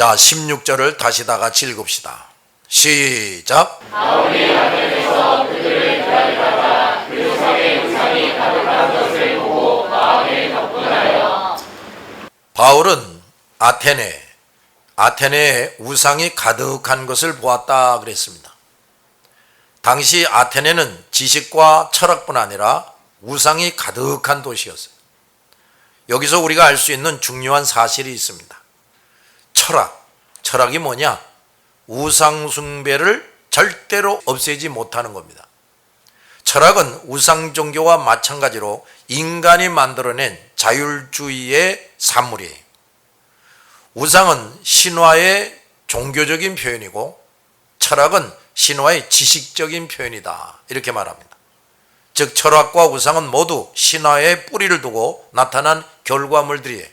자, 16절을 다시 다 같이 읽읍시다. 시작. 바울이 아테네에서 그들을 기다리다가 그 성에 우상이 가득한 것을 보고 마음에 격분하여. 바울은 아테네에 우상이 가득한 것을 보았다 그랬습니다. 당시 아테네는 지식과 철학뿐 아니라 우상이 가득한 도시였어요. 여기서 우리가 알 수 있는 중요한 사실이 있습니다. 철학이 뭐냐? 우상 숭배를 절대로 없애지 못하는 겁니다. 철학은 우상 종교와 마찬가지로 인간이 만들어낸 자율주의의 산물이에요. 우상은 신화의 종교적인 표현이고 철학은 신화의 지식적인 표현이다, 이렇게 말합니다. 즉 철학과 우상은 모두 신화에 뿌리를 두고 나타난 결과물들이에요.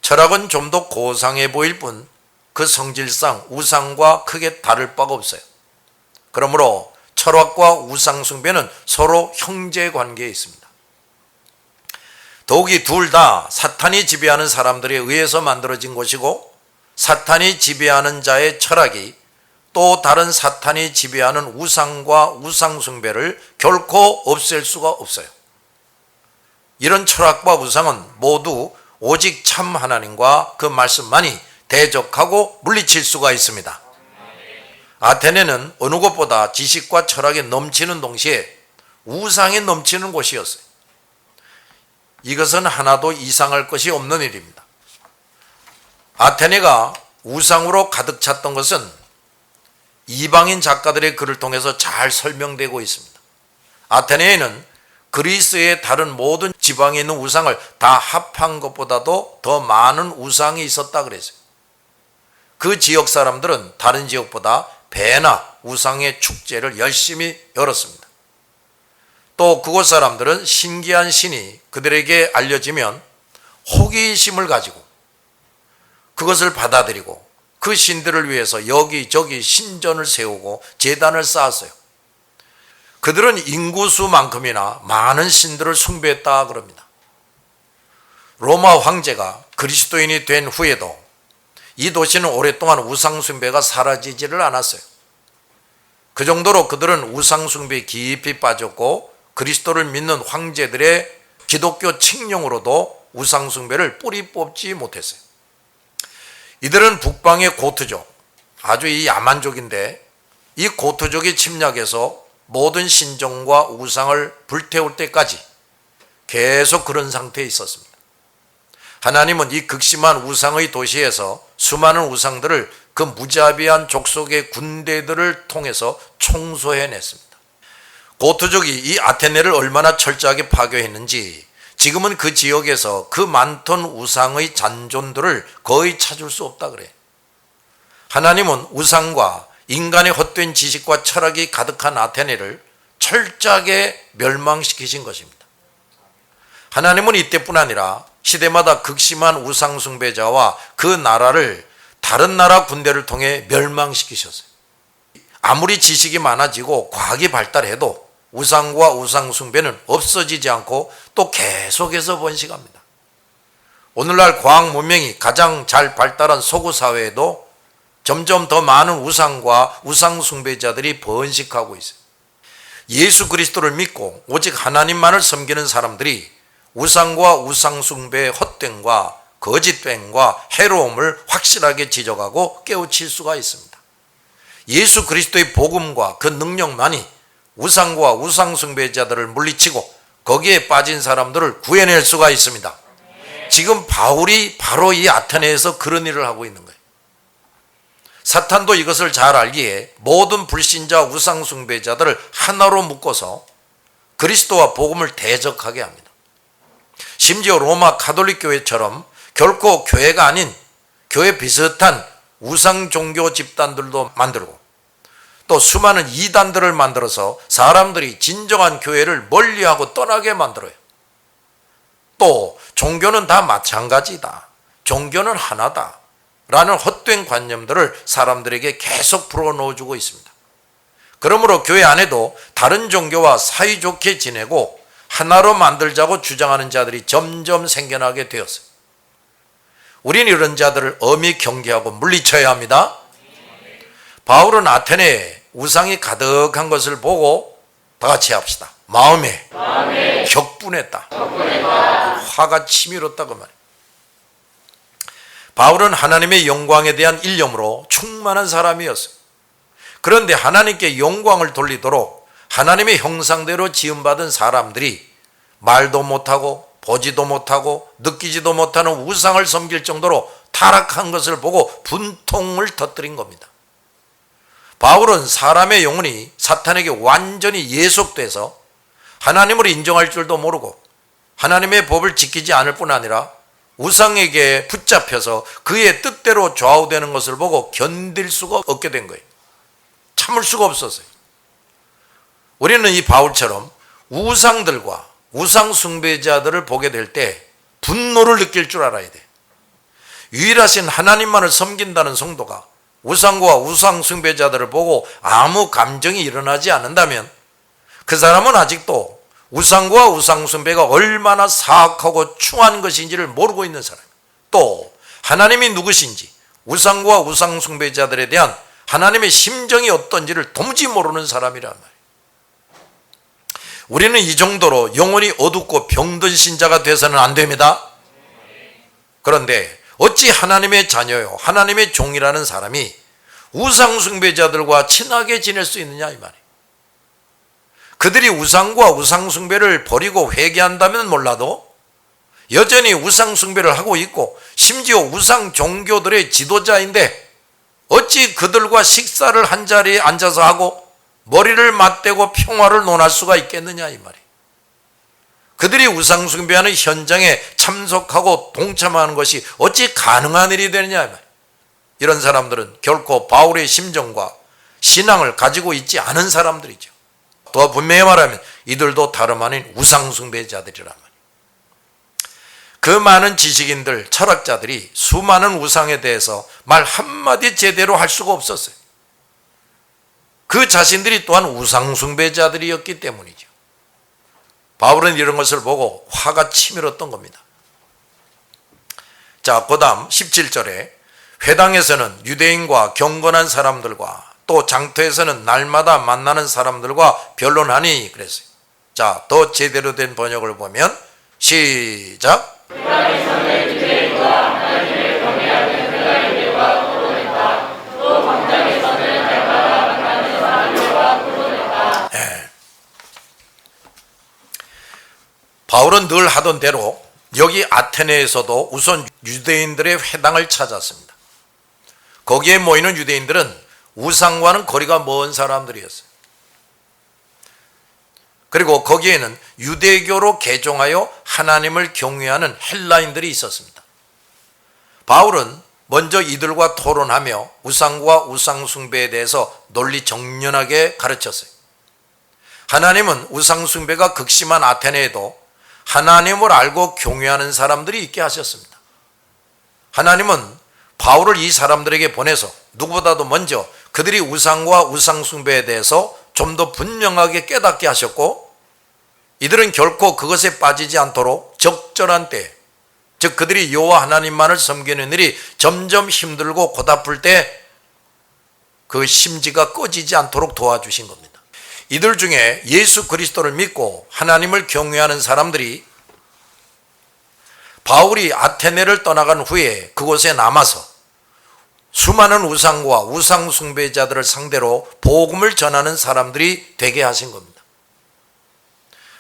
철학은 좀 더 고상해 보일 뿐 그 성질상 우상과 크게 다를 바가 없어요. 그러므로 철학과 우상 숭배는 서로 형제 관계에 있습니다. 더욱이 둘 다 사탄이 지배하는 사람들에 의해서 만들어진 것이고, 사탄이 지배하는 자의 철학이 또 다른 사탄이 지배하는 우상과 우상 숭배를 결코 없앨 수가 없어요. 이런 철학과 우상은 모두 오직 참 하나님과 그 말씀만이 대적하고 물리칠 수가 있습니다. 아테네는 어느 곳보다 지식과 철학이 넘치는 동시에 우상이 넘치는 곳이었어요. 이것은 하나도 이상할 것이 없는 일입니다. 아테네가 우상으로 가득 찼던 것은 이방인 작가들의 글을 통해서 잘 설명되고 있습니다. 아테네에는 그리스의 다른 모든 지방에 있는 우상을 다 합한 것보다도 더 많은 우상이 있었다 그랬어요. 그 지역 사람들은 다른 지역보다 배나 우상의 축제를 열심히 열었습니다. 또 그곳 사람들은 신기한 신이 그들에게 알려지면 호기심을 가지고 그것을 받아들이고 그 신들을 위해서 여기저기 신전을 세우고 제단을 쌓았어요. 그들은 인구수만큼이나 많은 신들을 숭배했다 그럽니다. 로마 황제가 그리스도인이 된 후에도 이 도시는 오랫동안 우상 숭배가 사라지지를 않았어요. 그 정도로 그들은 우상 숭배에 깊이 빠졌고, 그리스도를 믿는 황제들의 기독교 칙령으로도 우상 숭배를 뿌리 뽑지 못했어요. 이들은 북방의 고트족, 아주 이 야만족인데, 이 고트족이 침략해서 모든 신정과 우상을 불태울 때까지 계속 그런 상태에 있었습니다. 하나님은 이 극심한 우상의 도시에서 수많은 우상들을 그 무자비한 족속의 군대들을 통해서 청소해냈습니다. 고트족이 이 아테네를 얼마나 철저하게 파괴했는지 지금은 그 지역에서 그 많던 우상의 잔존들을 거의 찾을 수 없다 그래. 하나님은 우상과 인간의 헛된 지식과 철학이 가득한 아테네를 철저하게 멸망시키신 것입니다. 하나님은 이때뿐 아니라 시대마다 극심한 우상 숭배자와 그 나라를 다른 나라 군대를 통해 멸망시키셨어요. 아무리 지식이 많아지고 과학이 발달해도 우상과 우상 숭배는 없어지지 않고 또 계속해서 번식합니다. 오늘날 과학 문명이 가장 잘 발달한 서구 사회에도 점점 더 많은 우상과 우상 숭배자들이 번식하고 있어요. 예수 그리스도를 믿고 오직 하나님만을 섬기는 사람들이 우상과 우상 숭배의 헛됨과 거짓됨과 해로움을 확실하게 지적하고 깨우칠 수가 있습니다. 예수 그리스도의 복음과 그 능력만이 우상과 우상 숭배자들을 물리치고 거기에 빠진 사람들을 구해낼 수가 있습니다. 지금 바울이 바로 이 아테네에서 그런 일을 하고 있는 거예요. 사탄도 이것을 잘 알기에 모든 불신자 우상 숭배자들을 하나로 묶어서 그리스도와 복음을 대적하게 합니다. 심지어 로마 가톨릭 교회처럼 결코 교회가 아닌 교회 비슷한 우상 종교 집단들도 만들고, 또 수많은 이단들을 만들어서 사람들이 진정한 교회를 멀리하고 떠나게 만들어요. 또 종교는 다 마찬가지다, 종교는 하나다 라는 헛된 관념들을 사람들에게 계속 불어넣어주고 있습니다. 그러므로 교회 안에도 다른 종교와 사이좋게 지내고 하나로 만들자고 주장하는 자들이 점점 생겨나게 되었어요. 우리는 이런 자들을 엄히 경계하고 물리쳐야 합니다. 바울은 아테네에 우상이 가득한 것을 보고 다 같이 합시다. 마음에 격분했다. 화가 치밀었다 그 말이에요. 바울은 하나님의 영광에 대한 일념으로 충만한 사람이었어요. 그런데 하나님께 영광을 돌리도록 하나님의 형상대로 지음받은 사람들이 말도 못하고 보지도 못하고 느끼지도 못하는 우상을 섬길 정도로 타락한 것을 보고 분통을 터뜨린 겁니다. 바울은 사람의 영혼이 사탄에게 완전히 예속돼서 하나님을 인정할 줄도 모르고 하나님의 법을 지키지 않을 뿐 아니라 우상에게 붙잡혀서 그의 뜻대로 좌우되는 것을 보고 견딜 수가 없게 된 거예요. 참을 수가 없었어요. 우리는 이 바울처럼 우상들과 우상 숭배자들을 보게 될 때 분노를 느낄 줄 알아야 돼. 유일하신 하나님만을 섬긴다는 성도가 우상과 우상 숭배자들을 보고 아무 감정이 일어나지 않는다면 그 사람은 아직도 우상과 우상 숭배가 얼마나 사악하고 추한 것인지를 모르고 있는 사람이에요. 또 하나님이 누구신지 우상과 우상 숭배자들에 대한 하나님의 심정이 어떤지를 도무지 모르는 사람이란 말이에요. 우리는 이 정도로 영혼이 어둡고 병든 신자가 돼서는 안 됩니다. 그런데 어찌 하나님의 자녀요 하나님의 종이라는 사람이 우상 숭배자들과 친하게 지낼 수 있느냐 이 말이에요. 그들이 우상과 우상 숭배를 버리고 회개한다면 몰라도 여전히 우상 숭배를 하고 있고 심지어 우상 종교들의 지도자인데 어찌 그들과 식사를 한 자리에 앉아서 하고 머리를 맞대고 평화를 논할 수가 있겠느냐 이 말이에요. 그들이 우상 숭배하는 현장에 참석하고 동참하는 것이 어찌 가능한 일이 되느냐 이 말이에요. 이런 사람들은 결코 바울의 심정과 신앙을 가지고 있지 않은 사람들이죠. 더 분명히 말하면 이들도 다름 아닌 우상 숭배자들이란 말이에요. 그 많은 지식인들, 철학자들이 수많은 우상에 대해서 말 한마디 제대로 할 수가 없었어요. 그 자신들이 또한 우상 숭배자들이었기 때문이죠. 바울은 이런 것을 보고 화가 치밀었던 겁니다. 자, 그 다음 17절에 회당에서는 유대인과 경건한 사람들과 또 장터에서는 날마다 만나는 사람들과 변론하니 그랬어요. 자, 더 제대로 된 번역을 보면 시작. 회당에서는 유대인과 하나님을 경외하는 헬라인들과 토론했다. 또 광장에서는 날마다 만나는 사람들과 토론했다. 바울은 늘 하던 대로 여기 아테네에서도 우선 유대인들의 회당을 찾았습니다. 거기에 모이는 유대인들은 우상과는 거리가 먼 사람들이었어요. 그리고 거기에는 유대교로 개종하여 하나님을 경외하는 헬라인들이 있었습니다. 바울은 먼저 이들과 토론하며 우상과 우상 숭배에 대해서 논리 정연하게 가르쳤어요. 하나님은 우상 숭배가 극심한 아테네에도 하나님을 알고 경외하는 사람들이 있게 하셨습니다. 하나님은 바울을 이 사람들에게 보내서 누구보다도 먼저 그들이 우상과 우상 숭배에 대해서 좀 더 분명하게 깨닫게 하셨고 이들은 결코 그것에 빠지지 않도록 적절한 때, 즉 그들이 여호와 하나님만을 섬기는 일이 점점 힘들고 고달플 때 그 심지가 꺼지지 않도록 도와주신 겁니다. 이들 중에 예수 그리스도를 믿고 하나님을 경외하는 사람들이 바울이 아테네를 떠나간 후에 그곳에 남아서 수많은 우상과 우상 숭배자들을 상대로 복음을 전하는 사람들이 되게 하신 겁니다.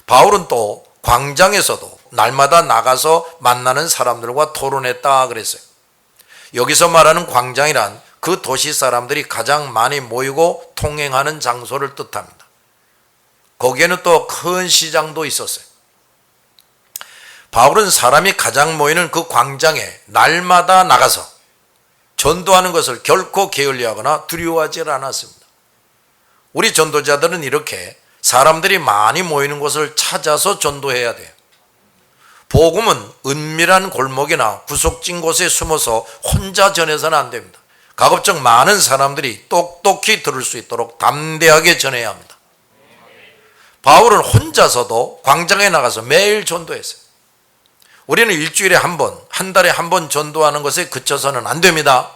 바울은 또 광장에서도 날마다 나가서 만나는 사람들과 토론했다 그랬어요. 여기서 말하는 광장이란 그 도시 사람들이 가장 많이 모이고 통행하는 장소를 뜻합니다. 거기에는 또 큰 시장도 있었어요. 바울은 사람이 가장 모이는 그 광장에 날마다 나가서 전도하는 것을 결코 게을리하거나 두려워하지 않았습니다. 우리 전도자들은 이렇게 사람들이 많이 모이는 곳을 찾아서 전도해야 돼요. 복음은 은밀한 골목이나 구석진 곳에 숨어서 혼자 전해서는 안 됩니다. 가급적 많은 사람들이 똑똑히 들을 수 있도록 담대하게 전해야 합니다. 바울은 혼자서도 광장에 나가서 매일 전도했어요. 우리는 일주일에 한 번, 한 달에 한 번 전도하는 것에 그쳐서는 안 됩니다.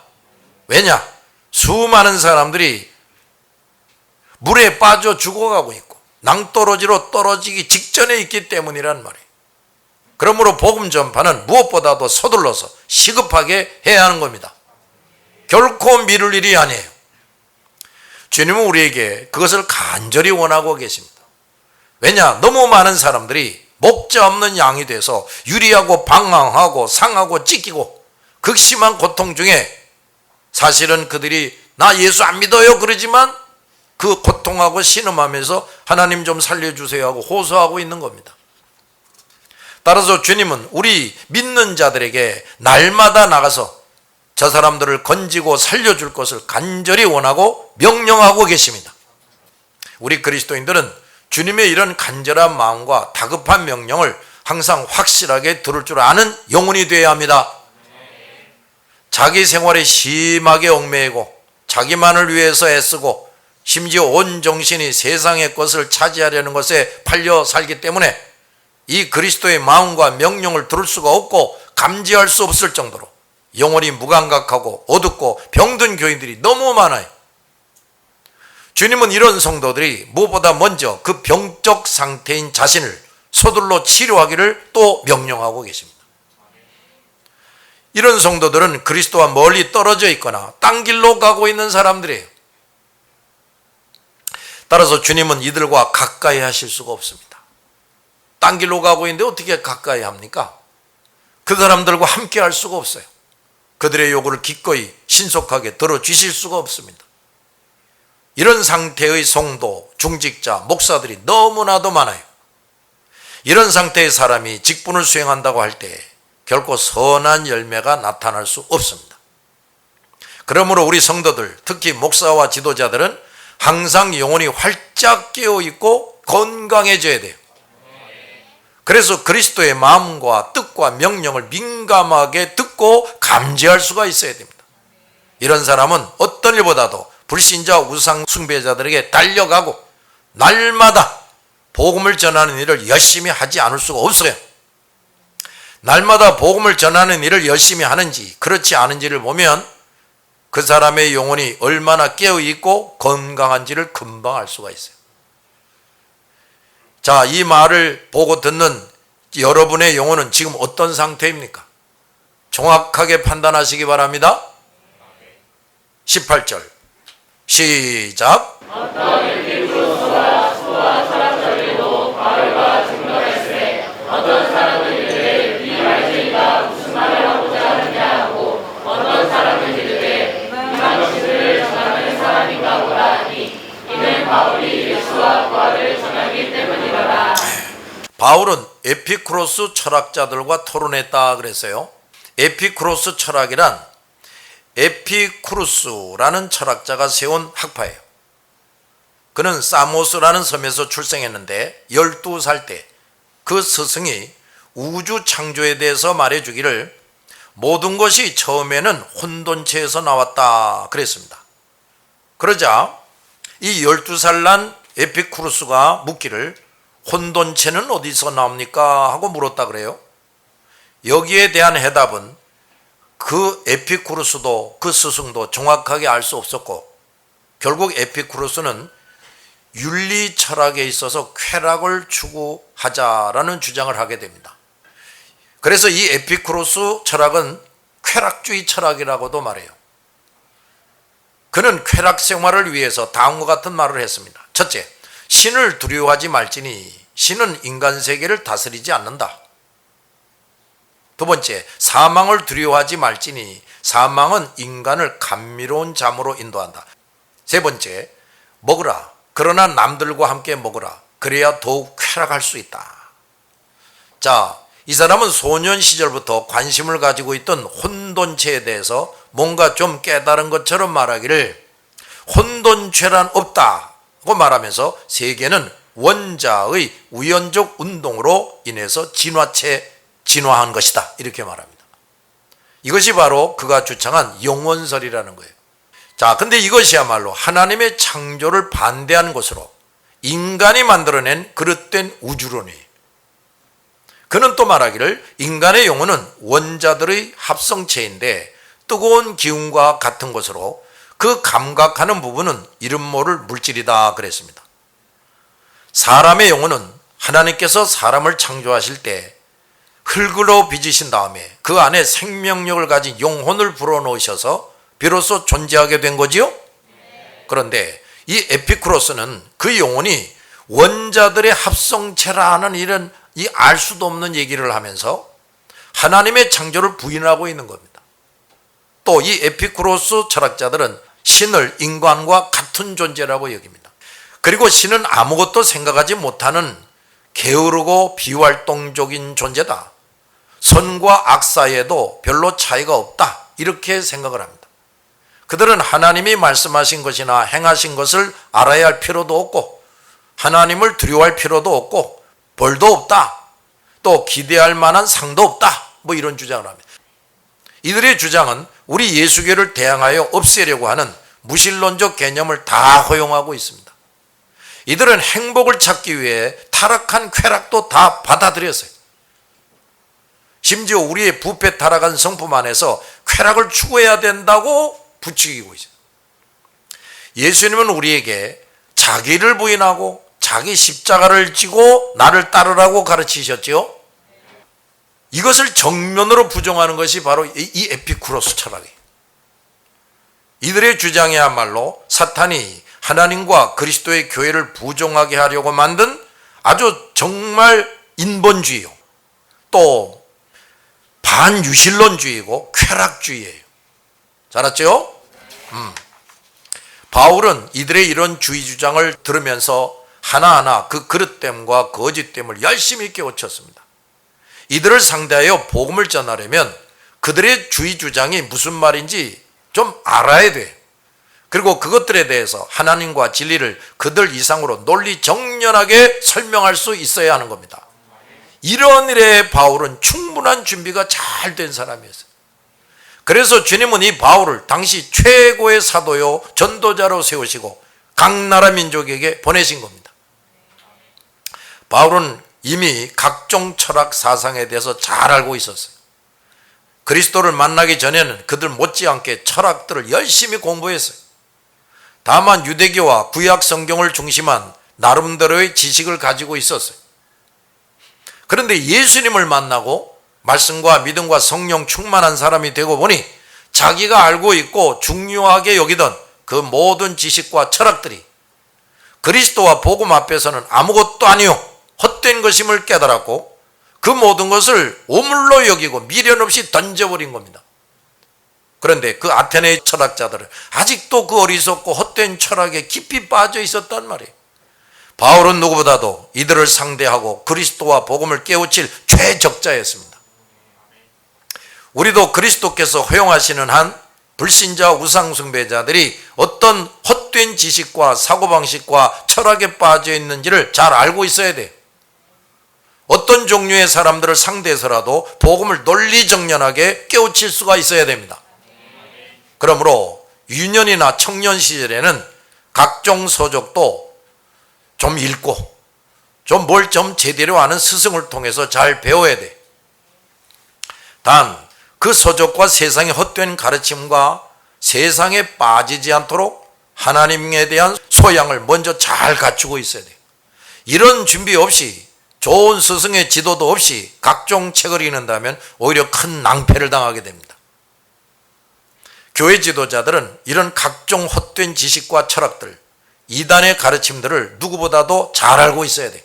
왜냐? 수많은 사람들이 물에 빠져 죽어가고 있고 낭떠러지로 떨어지기 직전에 있기 때문이란 말이에요. 그러므로 복음 전파는 무엇보다도 서둘러서 시급하게 해야 하는 겁니다. 결코 미룰 일이 아니에요. 주님은 우리에게 그것을 간절히 원하고 계십니다. 왜냐? 너무 많은 사람들이 목자 없는 양이 돼서 유리하고 방황하고 상하고 찢기고 극심한 고통 중에 사실은 그들이 나 예수 안 믿어요 그러지만 그 고통하고 신음하면서 하나님 좀 살려주세요 하고 호소하고 있는 겁니다. 따라서 주님은 우리 믿는 자들에게 날마다 나가서 저 사람들을 건지고 살려줄 것을 간절히 원하고 명령하고 계십니다. 우리 그리스도인들은 주님의 이런 간절한 마음과 다급한 명령을 항상 확실하게 들을 줄 아는 영혼이 되어야 합니다. 자기 생활에 심하게 얽매이고 자기만을 위해서 애쓰고 심지어 온 정신이 세상의 것을 차지하려는 것에 팔려 살기 때문에 이 그리스도의 마음과 명령을 들을 수가 없고 감지할 수 없을 정도로 영혼이 무감각하고 어둡고 병든 교인들이 너무 많아요. 주님은 이런 성도들이 무엇보다 먼저 그 병적 상태인 자신을 서둘러 치료하기를 또 명령하고 계십니다. 이런 성도들은 그리스도와 멀리 떨어져 있거나 딴 길로 가고 있는 사람들이에요. 따라서 주님은 이들과 가까이 하실 수가 없습니다. 딴 길로 가고 있는데 어떻게 가까이 합니까? 그 사람들과 함께 할 수가 없어요. 그들의 요구를 기꺼이 신속하게 들어주실 수가 없습니다. 이런 상태의 성도, 중직자, 목사들이 너무나도 많아요. 이런 상태의 사람이 직분을 수행한다고 할 때 결코 선한 열매가 나타날 수 없습니다. 그러므로 우리 성도들, 특히 목사와 지도자들은 항상 영혼이 활짝 깨어있고 건강해져야 돼요. 그래서 그리스도의 마음과 뜻과 명령을 민감하게 듣고 감지할 수가 있어야 됩니다. 이런 사람은 어떤 일보다도 불신자 우상 숭배자들에게 달려가고 날마다 복음을 전하는 일을 열심히 하지 않을 수가 없어요. 날마다 복음을 전하는 일을 열심히 하는지 그렇지 않은지를 보면 그 사람의 영혼이 얼마나 깨어있고 건강한지를 금방 알 수가 있어요. 자, 이 말을 보고 듣는 여러분의 영혼은 지금 어떤 상태입니까? 정확하게 판단하시기 바랍니다. 18절 시작. 어떤 일기로 수와 사람들도 바울과 증거했으되 어떤 사람은 이르되 네 말쟁이가 무슨 말을 하고자 하느냐 하고 어떤 사람은 이르되 이방신들을 전하는 사람인가 보라 하니 이는 바울이 예수와 부활을 전하기 때문이더라. 바울은 에피쿠로스 철학자들과 토론했다 그랬어요. 에피쿠로스 철학이란 에피쿠루스라는 철학자가 세운 학파예요. 그는 사모스라는 섬에서 출생했는데 12살 때 그 스승이 우주 창조에 대해서 말해주기를 모든 것이 처음에는 혼돈체에서 나왔다 그랬습니다. 그러자 이 12살 난 에피쿠루스가 묻기를 혼돈체는 어디서 나옵니까? 하고 물었다 그래요. 여기에 대한 해답은 그 에피쿠루스도 그 스승도 정확하게 알 수 없었고 결국 에피쿠루스는 윤리 철학에 있어서 쾌락을 추구하자라는 주장을 하게 됩니다. 그래서 이 에피쿠루스 철학은 쾌락주의 철학이라고도 말해요. 그는 쾌락 생활을 위해서 다음과 같은 말을 했습니다. 첫째, 신을 두려워하지 말지니 신은 인간 세계를 다스리지 않는다. 두 번째, 사망을 두려워하지 말지니 사망은 인간을 감미로운 잠으로 인도한다. 세 번째, 먹으라. 그러나 남들과 함께 먹으라. 그래야 더욱 쾌락할 수 있다. 자, 이 사람은 소년 시절부터 관심을 가지고 있던 혼돈체에 대해서 뭔가 좀 깨달은 것처럼 말하기를 혼돈체란 없다고 말하면서 세계는 원자의 우연적 운동으로 인해서 진화한 것이다 이렇게 말합니다. 이것이 바로 그가 주창한 영원설이라는 거예요. 자, 근데 이것이야말로 하나님의 창조를 반대한 것으로 인간이 만들어낸 그릇된 우주론이에요. 그는 또 말하기를 인간의 영혼은 원자들의 합성체인데 뜨거운 기운과 같은 것으로 그 감각하는 부분은 이름 모를 물질이다 그랬습니다. 사람의 영혼은 하나님께서 사람을 창조하실 때 흙으로 빚으신 다음에 그 안에 생명력을 가진 영혼을 불어넣으셔서 비로소 존재하게 된 거지요? 그런데 이 에피쿠로스는 그 영혼이 원자들의 합성체라는 이런 이 알 수도 없는 얘기를 하면서 하나님의 창조를 부인하고 있는 겁니다. 또 이 에피쿠로스 철학자들은 신을 인간과 같은 존재라고 여깁니다. 그리고 신은 아무것도 생각하지 못하는 게으르고 비활동적인 존재다. 선과 악 사이에도 별로 차이가 없다. 이렇게 생각을 합니다. 그들은 하나님이 말씀하신 것이나 행하신 것을 알아야 할 필요도 없고 하나님을 두려워할 필요도 없고 벌도 없다. 또 기대할 만한 상도 없다. 뭐 이런 주장을 합니다. 이들의 주장은 우리 예수교를 대항하여 없애려고 하는 무신론적 개념을 다 허용하고 있습니다. 이들은 행복을 찾기 위해 타락한 쾌락도 다 받아들였어요. 심지어 우리의 부패 타락한 성품 안에서 쾌락을 추구해야 된다고 부추기고 있어요. 예수님은 우리에게 자기를 부인하고 자기 십자가를 지고 나를 따르라고 가르치셨죠. 이것을 정면으로 부정하는 것이 바로 이 에피쿠로스 철학이에요. 이들의 주장이야말로 사탄이 하나님과 그리스도의 교회를 부정하게 하려고 만든 아주 정말 인본주의요. 또 반유신론주의고 쾌락주의예요. 잘 알았죠? 바울은 이들의 이런 주의 주장을 들으면서 하나하나 그 그릇됨과 거짓됨을 열심히 깨우쳤습니다. 이들을 상대하여 복음을 전하려면 그들의 주의 주장이 무슨 말인지 좀 알아야 돼. 그리고 그것들에 대해서 하나님과 진리를 그들 이상으로 논리 정연하게 설명할 수 있어야 하는 겁니다. 이런 일에 바울은 충분한 준비가 잘 된 사람이었어요. 그래서 주님은 이 바울을 당시 최고의 사도요 전도자로 세우시고 각 나라 민족에게 보내신 겁니다. 바울은 이미 각종 철학 사상에 대해서 잘 알고 있었어요. 그리스도를 만나기 전에는 그들 못지않게 철학들을 열심히 공부했어요. 다만 유대교와 구약 성경을 중심한 나름대로의 지식을 가지고 있었어요. 그런데 예수님을 만나고 말씀과 믿음과 성령 충만한 사람이 되고 보니 자기가 알고 있고 중요하게 여기던 그 모든 지식과 철학들이 그리스도와 복음 앞에서는 아무것도 아니요 헛된 것임을 깨달았고 그 모든 것을 오물로 여기고 미련 없이 던져버린 겁니다. 그런데 그 아테네 철학자들은 아직도 그 어리석고 헛된 철학에 깊이 빠져 있었단 말이에요. 바울은 누구보다도 이들을 상대하고 그리스도와 복음을 깨우칠 최적자였습니다. 우리도 그리스도께서 허용하시는 한 불신자 우상숭배자들이 어떤 헛된 지식과 사고방식과 철학에 빠져 있는지를 잘 알고 있어야 돼요. 어떤 종류의 사람들을 상대해서라도 복음을 논리정연하게 깨우칠 수가 있어야 됩니다. 그러므로 유년이나 청년 시절에는 각종 서적도 좀 읽고 좀 뭘 좀 제대로 아는 스승을 통해서 잘 배워야 돼. 단 그 서적과 세상의 헛된 가르침과 세상에 빠지지 않도록 하나님에 대한 소양을 먼저 잘 갖추고 있어야 돼요. 이런 준비 없이 좋은 스승의 지도도 없이 각종 책을 읽는다면 오히려 큰 낭패를 당하게 됩니다. 교회 지도자들은 이런 각종 헛된 지식과 철학들, 이단의 가르침들을 누구보다도 잘 알고 있어야 돼요.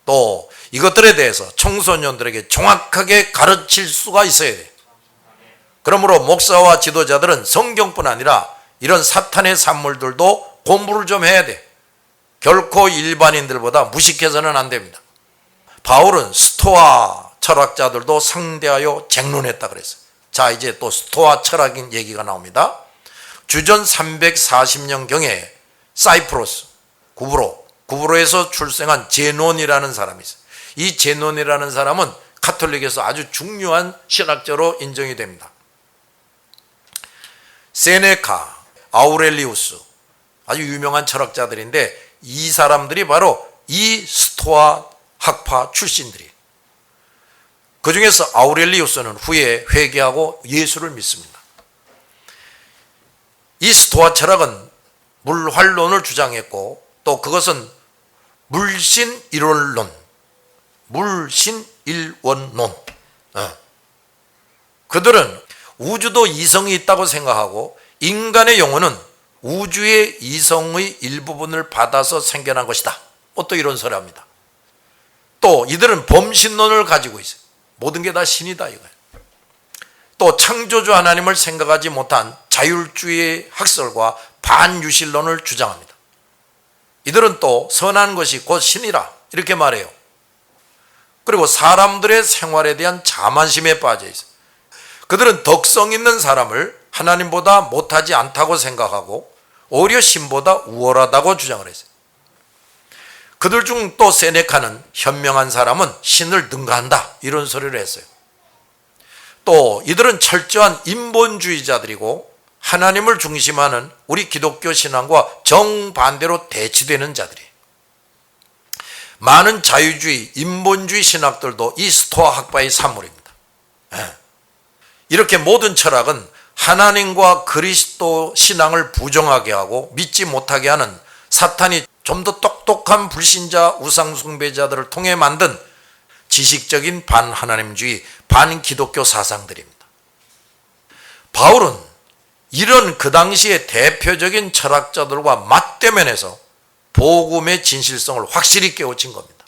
또 이것들에 대해서 청소년들에게 정확하게 가르칠 수가 있어야 돼요. 그러므로 목사와 지도자들은 성경뿐 아니라 이런 사탄의 산물들도 공부를 좀 해야 돼. 결코 일반인들보다 무식해서는 안 됩니다. 바울은 스토아 철학자들도 상대하여 쟁론했다 그랬어요. 자, 이제 또 스토아 철학인 얘기가 나옵니다. 주전 340년경에 사이프러스 구브로에서 출생한 제논이라는 사람이 있어요. 이 제논이라는 사람은 가톨릭에서 아주 중요한 신학자로 인정이 됩니다. 세네카, 아우렐리우스 아주 유명한 철학자들인데 이 사람들이 바로 이 스토아 학파 출신들이에요. 그 중에서 아우렐리우스는 후에 회개하고 예수를 믿습니다. 이 스토아 철학은 물활론을 주장했고 또 그것은 물신일원론, 물신일원론. 그들은 우주도 이성이 있다고 생각하고 인간의 영혼은 우주의 이성의 일부분을 받아서 생겨난 것이다. 또 이런 소리 합니다. 또 이들은 범신론을 가지고 있어요. 모든 게 다 신이다 이거예요. 또 창조주 하나님을 생각하지 못한 자율주의 학설과 반유실론을 주장합니다. 이들은 또 선한 것이 곧 신이라 이렇게 말해요. 그리고 사람들의 생활에 대한 자만심에 빠져 있어요. 그들은 덕성 있는 사람을 하나님보다 못하지 않다고 생각하고 오히려 신보다 우월하다고 주장을 했어요. 그들 중 또 세네카는 현명한 사람은 신을 능가한다 이런 소리를 했어요. 또 이들은 철저한 인본주의자들이고 하나님을 중심하는 우리 기독교 신앙과 정반대로 대치되는 자들이에요. 많은 자유주의, 인본주의 신학들도 이 스토아 학파의 산물입니다. 이렇게 모든 철학은 하나님과 그리스도 신앙을 부정하게 하고 믿지 못하게 하는 사탄이 좀 더 똑똑한 불신자 우상 숭배자들을 통해 만든 지식적인 반하나님주의, 반기독교 사상들입니다. 바울은 이런 그 당시의 대표적인 철학자들과 맞대면해서 복음의 진실성을 확실히 깨우친 겁니다.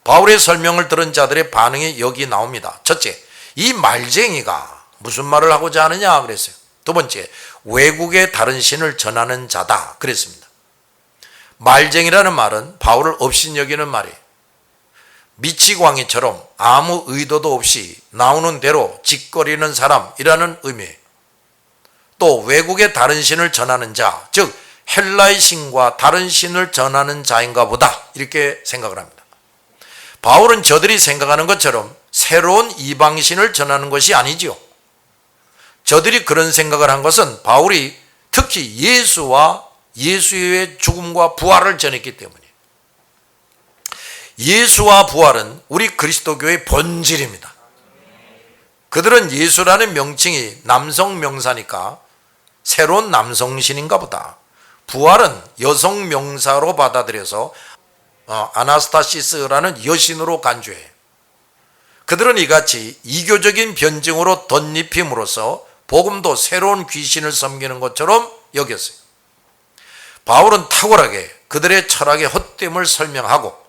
바울의 설명을 들은 자들의 반응이 여기 나옵니다. 첫째, 이 말쟁이가 무슨 말을 하고자 하느냐 그랬어요. 두 번째, 외국의 다른 신을 전하는 자다 그랬습니다. 말쟁이라는 말은 바울을 업신여기는 말이에요. 미치광이처럼 아무 의도도 없이 나오는 대로 짓거리는 사람이라는 의미예요. 또 외국의 다른 신을 전하는 자, 즉 헬라의 신과 다른 신을 전하는 자인가 보다 이렇게 생각을 합니다. 바울은 저들이 생각하는 것처럼 새로운 이방신을 전하는 것이 아니지요. 저들이 그런 생각을 한 것은 바울이 특히 예수와 예수의 죽음과 부활을 전했기 때문이에요. 예수와 부활은 우리 그리스도교의 본질입니다. 그들은 예수라는 명칭이 남성 명사니까 새로운 남성신인가 보다. 부활은 여성 명사로 받아들여서 아나스타시스라는 여신으로 간주해요. 그들은 이같이 이교적인 변증으로 덧입힘으로써 복음도 새로운 귀신을 섬기는 것처럼 여겼어요. 바울은 탁월하게 그들의 철학의 헛됨을 설명하고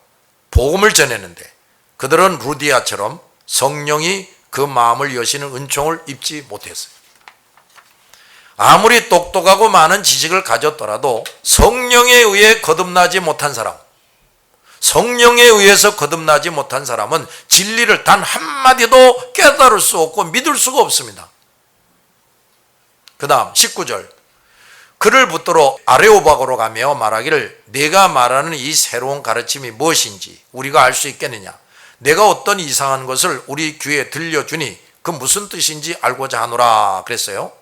복음을 전했는데 그들은 루디아처럼 성령이 그 마음을 여시는 은총을 입지 못했어요. 아무리 똑똑하고 많은 지식을 가졌더라도 성령에 의해 거듭나지 못한 사람, 성령에 의해서 거듭나지 못한 사람은 진리를 단 한마디도 깨달을 수 없고 믿을 수가 없습니다. 그 다음 19절, 그를 붙들어 아레오바고로 가며 말하기를 내가 말하는 이 새로운 가르침이 무엇인지 우리가 알 수 있겠느냐. 내가 어떤 이상한 것을 우리 귀에 들려주니 그 무슨 뜻인지 알고자 하노라 그랬어요.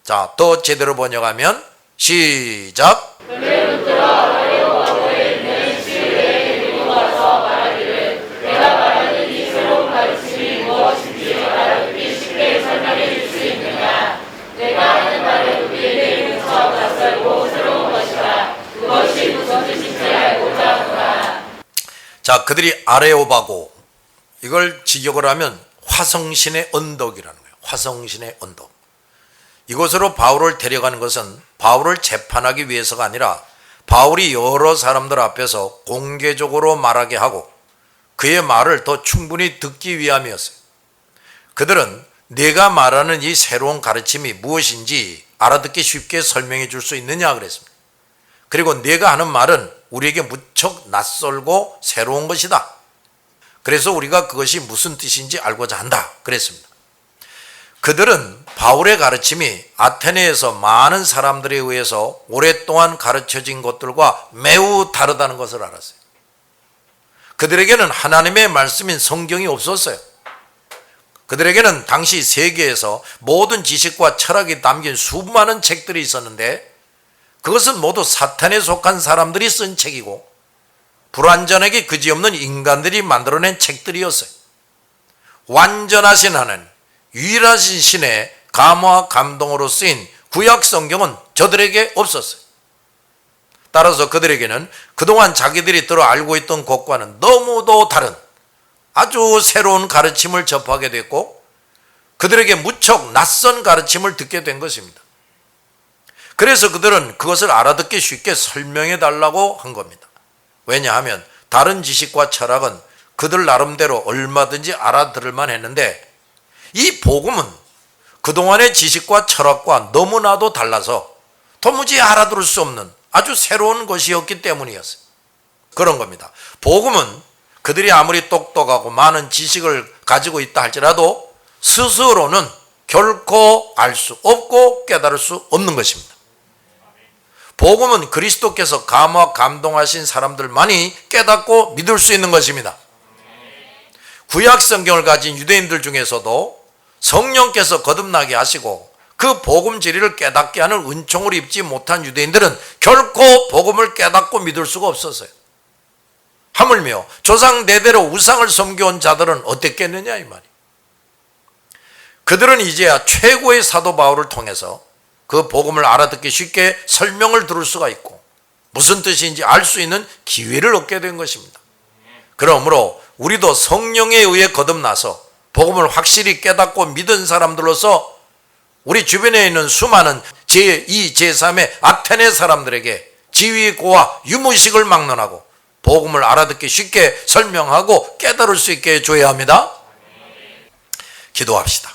자, 더 제대로 번역하면 시작. 그를 붙들어 아레오바고에 있는 시외에 데리고 와서 말하기를 내가 말하는 이 새로운 가르침이 무엇인지 알아듣기 쉽게 설명해 줄 수 있느냐. 내가 하는 말은 우리에게 무척 낯설고 새로운 것이다. 그것이 무슨 뜻인지 알고자 하노라. 자, 그들이 아레오바고, 이걸 직역을 하면 화성신의 언덕이라는 거예요. 화성신의 언덕. 이곳으로 바울을 데려가는 것은 바울을 재판하기 위해서가 아니라 바울이 여러 사람들 앞에서 공개적으로 말하게 하고 그의 말을 더 충분히 듣기 위함이었어요. 그들은 내가 말하는 이 새로운 가르침이 무엇인지 알아듣기 쉽게 설명해 줄 수 있느냐 그랬습니다. 그리고 내가 하는 말은 우리에게 무척 낯설고 새로운 것이다. 그래서 우리가 그것이 무슨 뜻인지 알고자 한다 그랬습니다. 그들은 바울의 가르침이 아테네에서 많은 사람들에 의해서 오랫동안 가르쳐진 것들과 매우 다르다는 것을 알았어요. 그들에게는 하나님의 말씀인 성경이 없었어요. 그들에게는 당시 세계에서 모든 지식과 철학이 담긴 수많은 책들이 있었는데 그것은 모두 사탄에 속한 사람들이 쓴 책이고 불완전하게 그지없는 인간들이 만들어낸 책들이었어요. 완전하신 하나님, 유일하신 신의 감화와 감동으로 쓰인 구약 성경은 저들에게 없었어요. 따라서 그들에게는 그동안 자기들이 들어 알고 있던 것과는 너무도 다른 아주 새로운 가르침을 접하게 됐고, 그들에게 무척 낯선 가르침을 듣게 된 것입니다. 그래서 그들은 그것을 알아듣기 쉽게 설명해 달라고 한 겁니다. 왜냐하면 다른 지식과 철학은 그들 나름대로 얼마든지 알아들을만 했는데, 이 복음은 그동안의 지식과 철학과 너무나도 달라서 도무지 알아들을 수 없는 아주 새로운 것이었기 때문이었어요. 그런 겁니다. 복음은 그들이 아무리 똑똑하고 많은 지식을 가지고 있다 할지라도 스스로는 결코 알 수 없고 깨달을 수 없는 것입니다. 복음은 그리스도께서 감화 감동하신 사람들만이 깨닫고 믿을 수 있는 것입니다. 구약 성경을 가진 유대인들 중에서도 성령께서 거듭나게 하시고 그 복음 진리를 깨닫게 하는 은총을 입지 못한 유대인들은 결코 복음을 깨닫고 믿을 수가 없었어요. 하물며 조상 대대로 우상을 섬겨온 자들은 어땠겠느냐 이 말이에요. 그들은 이제야 최고의 사도 바울을 통해서 그 복음을 알아듣기 쉽게 설명을 들을 수가 있고 무슨 뜻인지 알 수 있는 기회를 얻게 된 것입니다. 그러므로 우리도 성령에 의해 거듭나서 복음을 확실히 깨닫고 믿은 사람들로서 우리 주변에 있는 수많은 제2, 제3의 아테네 사람들에게 지위고와 유무식을 막론하고 복음을 알아듣기 쉽게 설명하고 깨달을 수 있게 해줘야 합니다. 기도합시다.